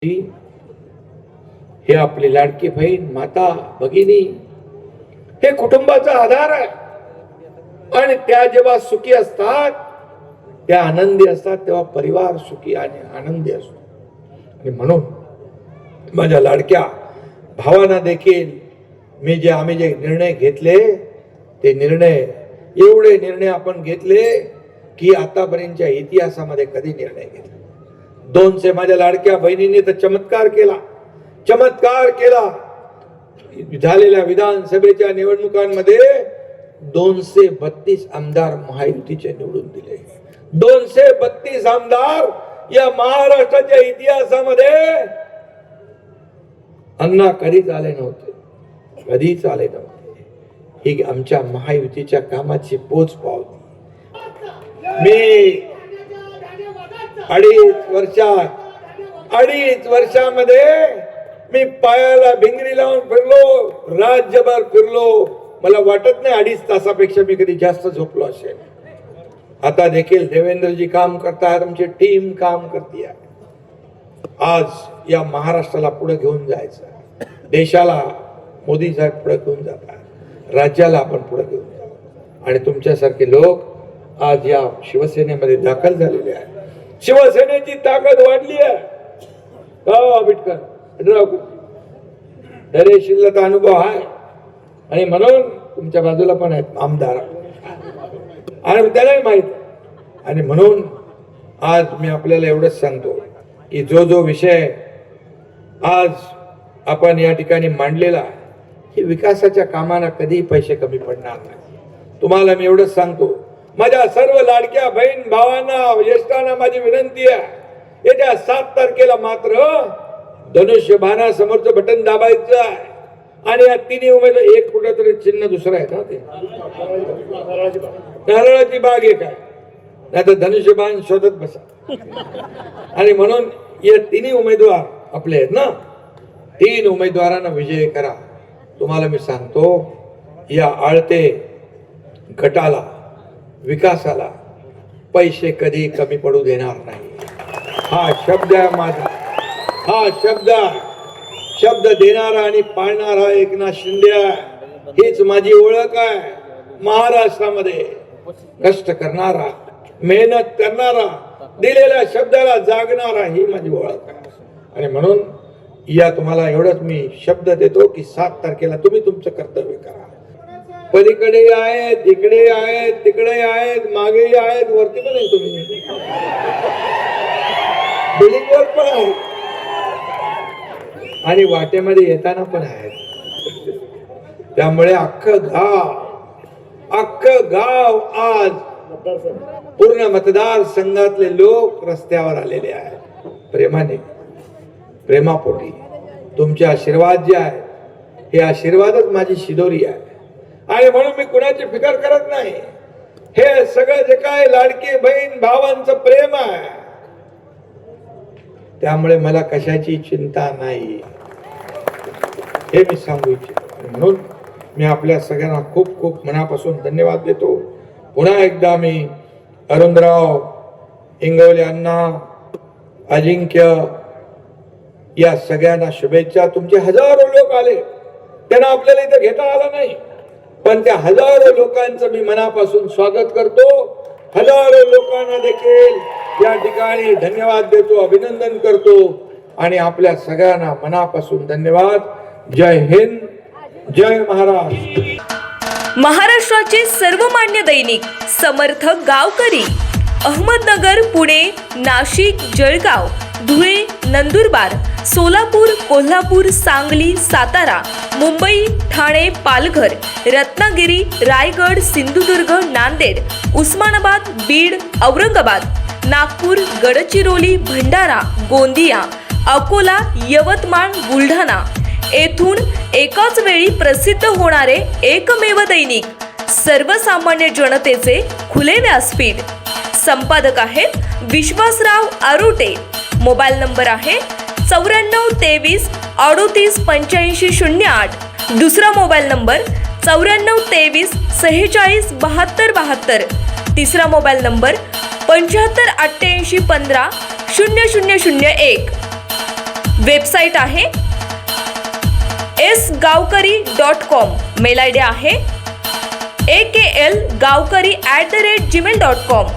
हे आपली लाडकी बहीण, माता, भगिनी हे कुटुंबाचा आधार आहे. आणि त्या जेव्हा सुखी असतात, त्या आनंदी असतात, तेव्हा परिवार सुखी आणि आनंदी असतो. आणि म्हणून माझ्या लाडक्या भावांना देखील आम्ही जे निर्णय घेतले, ते एवढे निर्णय आपण घेतले की आतापर्यंतच्या इतिहासामध्ये कधी निर्णय घेतले. 200 माझ्या लाडक्या बहिणींनी तर चमत्कार केला. झालेल्या विधानसभेच्या निवडणुकांमध्ये 232 आमदार महायुतीचे निवडून दिले. 232 आमदार या महाराष्ट्राच्या इतिहासामध्ये अण्णा कधीच आले नव्हते. ही आमच्या महायुतीच्या कामाची पोचपावती. मी अडीच वर्षामध्ये मी पायाला भिंगरी लावून फिरलो, राज्यभर फिरलो. मला वाटत नाही 2.5 तासापेक्षा मी कधी जास्त झोपलो असेल. आता देखील देवेंद्रजी काम करतात, आमची टीम काम करते. आज या महाराष्ट्राला पुढे घेऊन जायचं, देशाला मोदी साहेब पुढे घेऊन जातात, राज्याला आपण पुढे घेऊन जाऊ. आणि तुमच्यासारखे लोक आज या शिवसेनेमध्ये दाखल झालेले आहेत. शिवसेनेची ताकद वाढली आहे. आंबेडकर धैर्यशीलता अनुभव आहे. आणि म्हणून तुमच्या बाजूला पण आहेत आमदार, आणि त्यालाही माहित. आणि म्हणून आज मी आपल्याला एवढंच सांगतो की जो विषय आज आपण या ठिकाणी मांडलेला आहे, की विकासाच्या कामांना कधीही पैसे कमी पडणार नाही. तुम्हाला मी एवढंच सांगतो, माझ्या सर्व लाडक्या बहीण भावांना, ज्येष्ठांना माझी विनंती आहे, येत्या 7 तारखेला मात्र धनुष्यबाणा समोरचं बटन दाबायचं आहे. आणि या तिन्ही उमेदवार, एक कुठेतरी चिन्ह दुसरं आहे ना, ते नारळाची बाग एक आहे, नाही तर धनुष्यबाण शोधत बसा. आणि म्हणून या तिन्ही उमेदवार आपले आहेत ना, 3 उमेदवारांना विजय करा. तुम्हाला मी सांगतो, या आळते गटाला, विकासाला पैसे कधी कमी पडू देणार नाही. हा शब्द आहे माझा. हा शब्द देणारा आणि पाळणारा एकनाथ शिंदे आहे. हीच माझी ओळख आहे. महाराष्ट्रामध्ये कष्ट करणारा, मेहनत करणारा, दिलेल्या शब्दाला जागणारा, ही माझी ओळख आहे. आणि म्हणून या तुम्हाला एवढंच मी शब्द देतो की 7 तारखेला तुम्ही तुमचं कर्तव्य करा. पलीकडे आहेत, इकडे आहेत, तिकडे आहेत, मागेही आहेत, वरती पण आहे, तुम्ही बिल्डिंगवर पण आहे, आणि वाटेमध्ये येताना पण आहेत. त्यामुळे अख्खं गाव आज पूर्ण मतदार संघातले लोक रस्त्यावर आलेले आहेत. प्रेमापोटी तुमचे आशीर्वाद जे आहे, हे आशीर्वादच माझी शिदोरी आहे. आणि म्हणून मी कुणाची फिकर करत नाही. हे सगळं जे काय लाडकी बहीण भावांचं प्रेम आहे, त्यामुळे मला कशाची चिंता नाही, हे मी सांगू इच्छितो. म्हणून मी आपल्या सगळ्यांना खूप खूप मनापासून धन्यवाद देतो. पुन्हा एकदा मी अरुणराव, इंगवले अण्णा, अजिंक्य, या सगळ्यांना शुभेच्छा. तुमचे हजारो लोक आले, त्यांना आपल्याला इथे घेता आलं नाही, पण त्या हजारो लोकांचं मी मनापासून स्वागत करतो. हजारो लोकांना देखील या ठिकाणी धन्यवाद देतो, अभिनंदन करतो. आणि आपल्या सगळ्यांना मनापासून धन्यवाद. जय हिंद, जय महाराष्ट्र. महाराष्ट्राचे सर्वमान्य दैनिक समर्थ गावकरी, अहमदनगर, पुणे, नाशिक, जळगाव, धुळे, नंदुरबार, सोलापूर, कोल्हापूर, सांगली, सातारा, मुंबई, ठाणे, पालघर, रत्नागिरी, रायगड, सिंधुदुर्ग, नांदेड, उस्मानाबाद, बीड, औरंगाबाद, नागपूर, गडचिरोली, भंडारा, गोंदिया, अकोला, यवतमाळ, बुलढाणा येथून एकाच वेळी प्रसिद्ध होणारे एकमेव दैनिक, सर्वसामान्य जनतेचे खुले व्यासपीठ. संपादक आहेत विश्वासराव आरोटे. मोबाईल नंबर आहे 94 23 38 85 08. दुसरा मोबाईल नंबर 94 23 46 72 72. तिसरा मोबाईल नंबर 75 88 15 0001. वेबसाईट आहे sgavkari.com. मेल आय डी आहे akl gavkari@gmail.com.